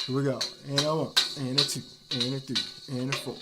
Here we go. And a one, and a two, and a three, and a four.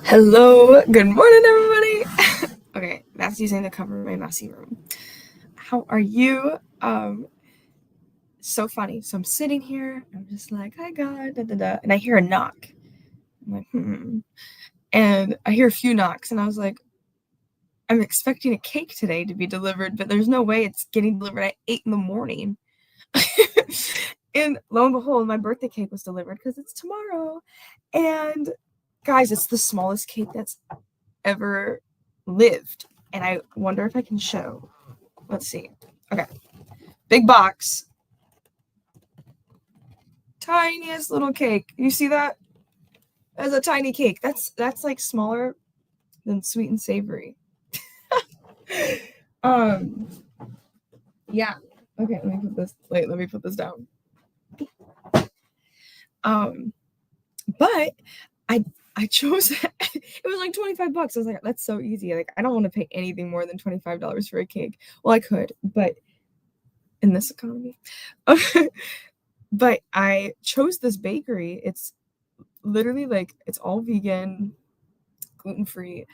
Hello, good morning, everybody. Okay, that's using the cover of my messy room. How are you? So funny. So I'm sitting here, I'm just like, hi God, da da da, and I hear a knock. I'm like, and I hear a few knocks, and I was like, I'm expecting a cake today to be delivered, but there's no way it's getting delivered at 8 a.m. And lo and behold, my birthday cake was delivered because it's tomorrow. And guys, it's the smallest cake that's ever lived, and I wonder if I can show. Let's see. Okay, big box, tiniest little cake. You see that? That's a tiny cake. That's like smaller than sweet and savory. Yeah. Okay, let me put this down. But I chose it was like $25. I was like, that's so easy. Like, I don't want to pay anything more than $25 for a cake. Well, I could, but in this economy. But I chose this bakery. It's literally like, it's all vegan, gluten-free,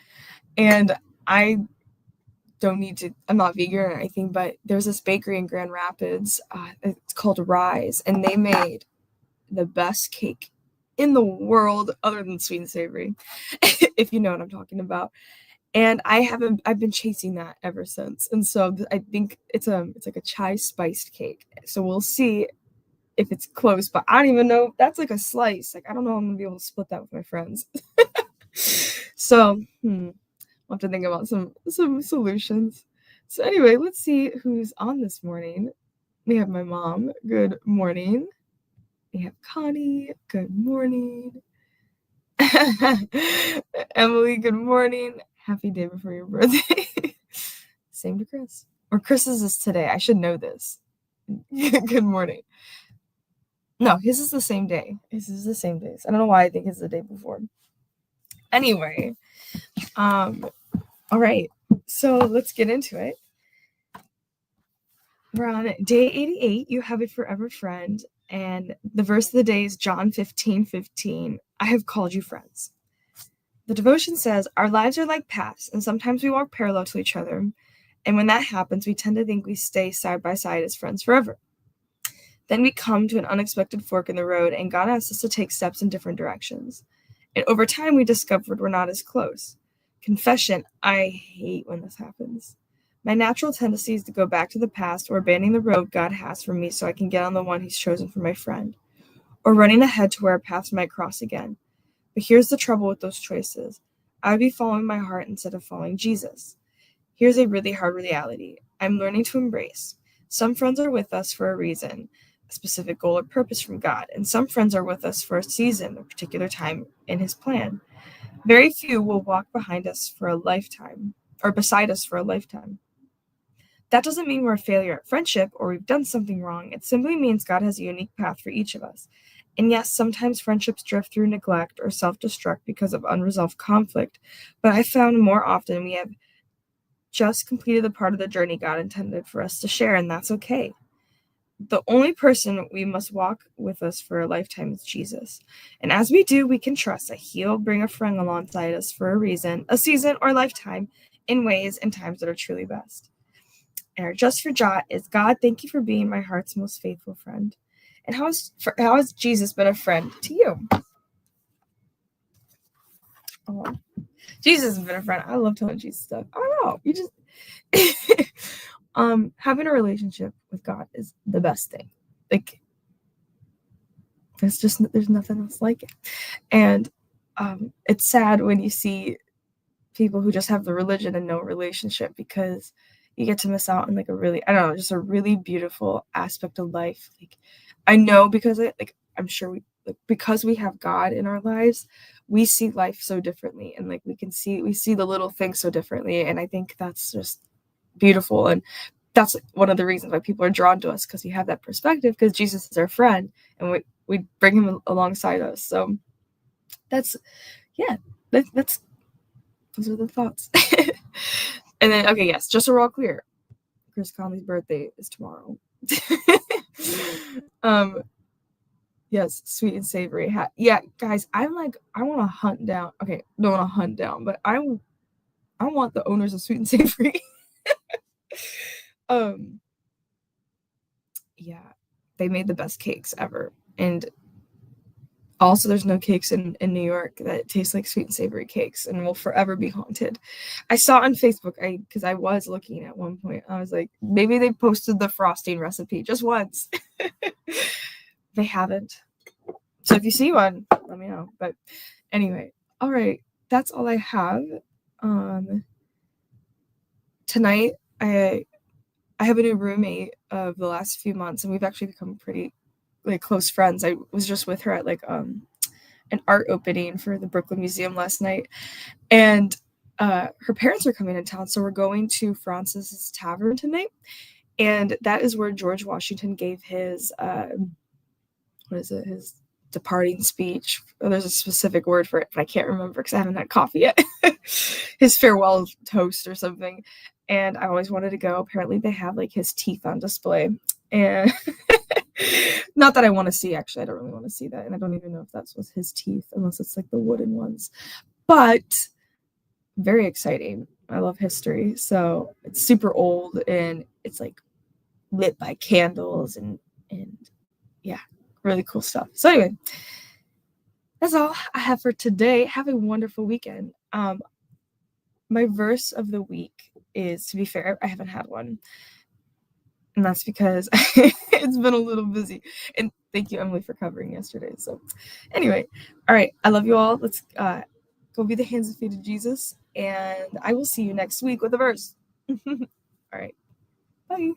and I'm not vegan or anything, but there's this bakery in Grand Rapids. It's called Rise, and they made the best cake in the world other than sweet and savory, if you know what I'm talking about. And I've been chasing that ever since. And so I think it's like a chai spiced cake. So we'll see if it's close, but I don't even know. That's like a slice. Like, I don't know if I'm gonna be able to split that with my friends. So, I'll have to think about some solutions. So anyway, let's see who's on this morning. We have my mom. Good morning. We have Connie. Good morning. Emily, good morning. Happy day before your birthday. Same to Chris. Or Chris's is today. I should know this. Good morning. No, his is the same day. His is the same days. I don't know why I think it's the day before. Anyway, all right. So let's get into it. We're on day 88. You have a forever friend. And the verse of the day is John 15:15. I have called you friends. The devotion says, our lives are like paths, and sometimes we walk parallel to each other. And when that happens, we tend to think we stay side by side as friends forever. Then we come to an unexpected fork in the road, and God asks us to take steps in different directions. And over time, we discovered we're not as close. Confession, I hate when this happens. My natural tendency is to go back to the past or abandoning the road God has for me so I can get on the one he's chosen for my friend, or running ahead to where our paths might cross again. But here's the trouble with those choices. I would be following my heart instead of following Jesus. Here's a really hard reality I'm learning to embrace. Some friends are with us for a reason, a specific goal or purpose from God, and some friends are with us for a season, a particular time in his plan. Very few will walk behind us for a lifetime, or beside us for a lifetime. That doesn't mean we're a failure at friendship or we've done something wrong. It simply means God has a unique path for each of us. And yes, sometimes friendships drift through neglect or self-destruct because of unresolved conflict, but I found more often we have just completed the part of the journey God intended for us to share, and that's okay. The only person we must walk with us for a lifetime is Jesus. And as we do, we can trust that he'll bring a friend alongside us for a reason, a season, or lifetime in ways and times that are truly best. And our just for Jot is, God, thank you for being my heart's most faithful friend. And how has Jesus been a friend to you? Oh, Jesus has been a friend. I love telling Jesus stuff. I don't know. You just having a relationship with God is the best thing. Like, there's nothing else like it. And it's sad when you see people who just have the religion and no relationship, because you get to miss out on like a really, I don't know, just a really beautiful aspect of life. Like, I know because I'm sure because we have God in our lives, we see life so differently, and like we see the little things so differently. And I think that's just beautiful. And that's one of the reasons why people are drawn to us, because we have that perspective, because Jesus is our friend and we bring him alongside us. So that's those are the thoughts. And then, okay, yes, just so we're all clear, Chris Conley's birthday is tomorrow. Yes, sweet and savory hat. Yeah, guys, I want to hunt down. Okay, don't want to hunt down, but I want the owners of Sweet and Savory. Yeah, they made the best cakes ever, and also there's no cakes in New York that taste like sweet and savory cakes, and will forever be haunted. I saw on Facebook, because I was looking at one point, I was like, maybe they posted the frosting recipe just once. They haven't. So if you see one, let me know. But anyway, all right, that's all I have. Tonight, I have a new roommate of the last few months, and we've actually become pretty like close friends. I was just with her at like an art opening for the Brooklyn Museum last night, and her parents are coming in town, so we're going to Francis's Tavern tonight, and that is where George Washington gave his his departing speech. Oh, there's a specific word for it, but I can't remember because I haven't had coffee yet. His farewell toast or something. And I always wanted to go. Apparently they have like his teeth on display, and not that I want to see, actually. I don't really want to see that, and I don't even know if that's with his teeth, unless it's like the wooden ones. But very exciting. I love history, so it's super old, and it's like lit by candles, and yeah, really cool stuff. So anyway, that's all I have for today. Have a wonderful weekend. My verse of the week is, to be fair, I haven't had one, and that's because it's been a little busy. And Thank you, Emily, for covering yesterday. So anyway, all right. I love you all. Let's go be the hands and feet of Jesus. And I will see you next week with a verse. All right. Bye.